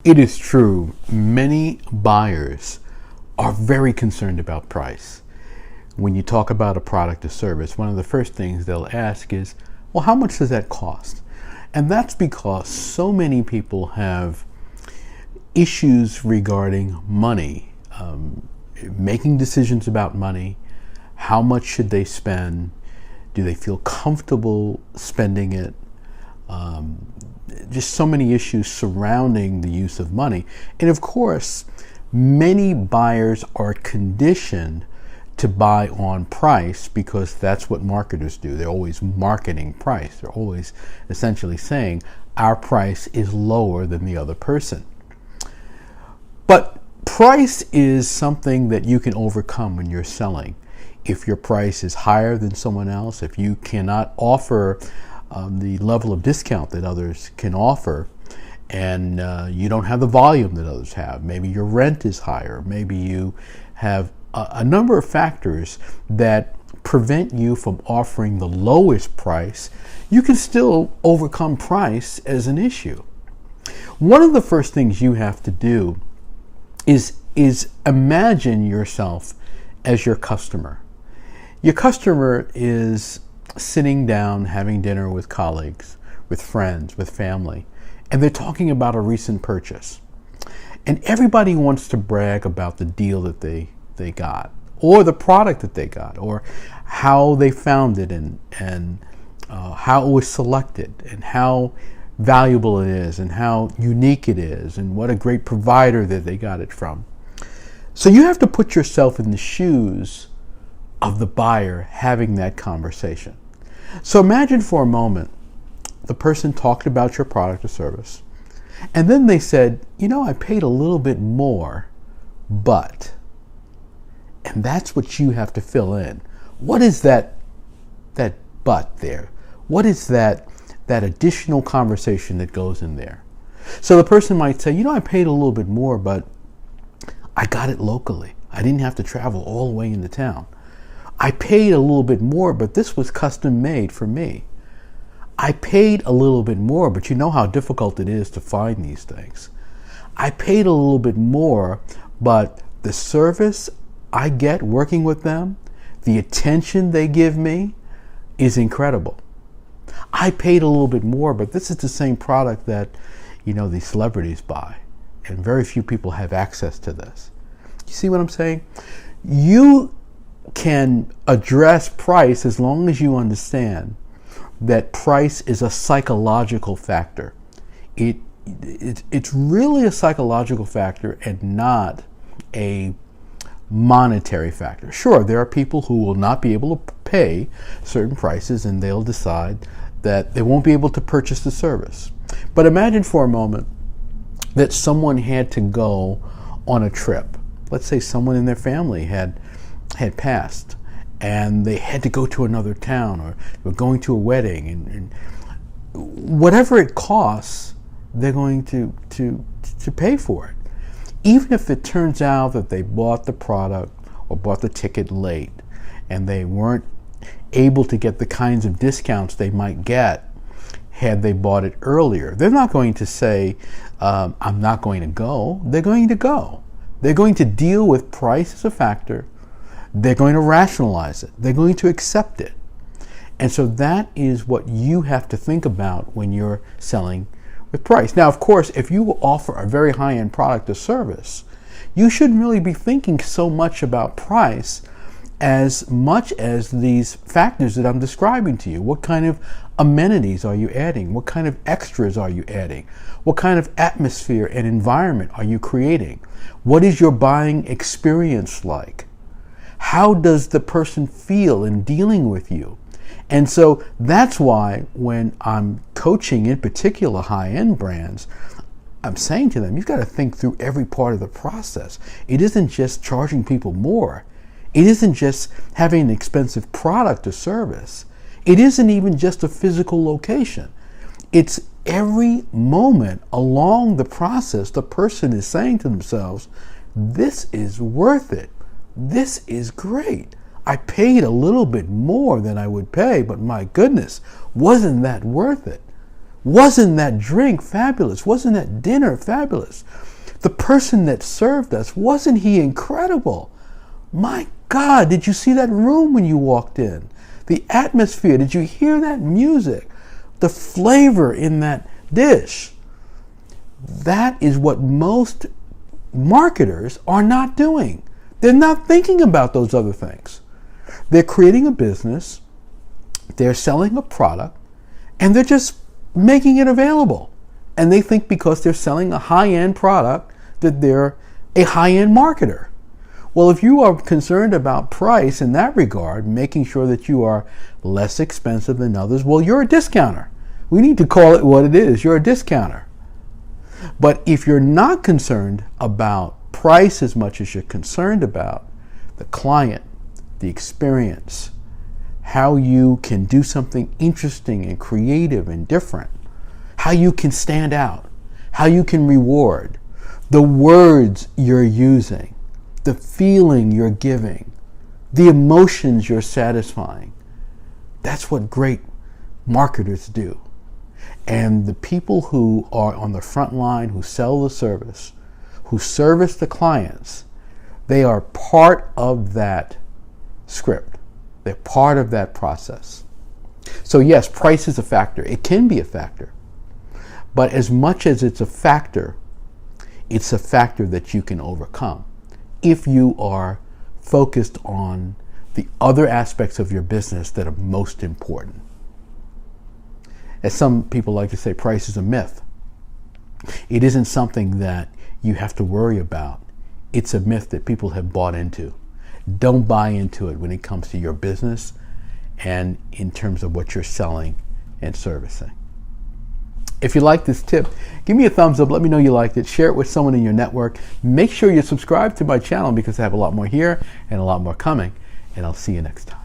It is true, many buyers are very concerned about price. When you talk about a product or service, one of the first things they'll ask is, well, how much does that cost? And that's because so many people have issues regarding money, making decisions about money. How much should they spend? Do they feel comfortable spending it? Just so many issues surrounding the use of money. And of course, many buyers are conditioned to buy on price because that's what marketers do. They're always marketing price. They're always essentially saying our price is lower than the other person. But price is something that you can overcome when you're selling. If your price is higher than someone else, if you cannot offer the level of discount that others can offer, and you don't have the volume that others have, maybe your rent is higher, maybe you have a number of factors that prevent you from offering the lowest price, you can still overcome price as an issue. One of the first things you have to do is imagine yourself as your customer. Your customer is sitting down, having dinner with colleagues, with friends, with family, and they're talking about a recent purchase. And everybody wants to brag about the deal that they got, or the product that they got, or how they found it, and how it was selected, and how valuable it is, and how unique it is, and what a great provider that they got it from. So you have to put yourself in the shoes of the buyer having that conversation. So imagine for a moment the person talked about your product or service, and then they said, I paid a little bit more, but, and that's what you have to fill in. What is that but there? What is that additional conversation that goes in there? So the person might say, I paid a little bit more, but I got it locally. I didn't have to travel all the way into town. I paid a little bit more, but this was custom made for me. I paid a little bit more, but you know how difficult it is to find these things. I paid a little bit more, but the service I get working with them, the attention they give me is incredible. I paid a little bit more, but this is the same product that, these celebrities buy, and very few people have access to this. You see what I'm saying? You can address price as long as you understand that price is a psychological factor. It's really a psychological factor and not a monetary factor. Sure, there are people who will not be able to pay certain prices and they'll decide that they won't be able to purchase the service. But imagine for a moment that someone had to go on a trip. Let's say someone in their family had passed and they had to go to another town, or were going to a wedding, and whatever it costs, they're going to pay for it. Even if it turns out that they bought the product or bought the ticket late and they weren't able to get the kinds of discounts they might get had they bought it earlier, they're not going to say, I'm not going to go. They're going to go. They're going to deal with price as a factor. They're going to rationalize it. They're going to accept it. And so that is what you have to think about when you're selling with price. Now, of course, if you offer a very high-end product or service, you shouldn't really be thinking so much about price as much as these factors that I'm describing to you. What kind of amenities are you adding? What kind of extras are you adding? What kind of atmosphere and environment are you creating? What is your buying experience like? How does the person feel in dealing with you? And so that's why when I'm coaching, in particular high-end brands, I'm saying to them, you've got to think through every part of the process. It isn't just charging people more. It isn't just having an expensive product or service. It isn't even just a physical location. It's every moment along the process the person is saying to themselves, this is worth it. This is great. I paid a little bit more than I would pay, but my goodness, wasn't that worth it? Wasn't that drink fabulous? Wasn't that dinner fabulous? The person that served us, wasn't he incredible? My God, did you see that room when you walked in? The atmosphere, did you hear that music? The flavor in that dish. That is what most marketers are not doing. They're not thinking about those other things. They're creating a business, they're selling a product, and they're just making it available. And they think because they're selling a high-end product that they're a high-end marketer. Well, if you are concerned about price in that regard, making sure that you are less expensive than others, well, you're a discounter. We need to call it what it is. You're a discounter. But if you're not concerned about price as much as you're concerned about the client, the experience, how you can do something interesting and creative and different, how you can stand out, how you can reward, the words you're using, the feeling you're giving, the emotions you're satisfying. That's what great marketers do. And the people who are on the front line, who sell the service, who service the clients, they are part of that script. They're part of that process. So yes, price is a factor. It can be a factor. But as much as it's a factor that you can overcome if you are focused on the other aspects of your business that are most important. As some people like to say, price is a myth. It isn't something that you have to worry about. It's a myth that people have bought into. Don't buy into it when it comes to your business and in terms of what you're selling and servicing. If you like this tip, give me a thumbs up. Let me know you liked it. Share it with someone in your network. Make sure you subscribe to my channel because I have a lot more here and a lot more coming. And I'll see you next time.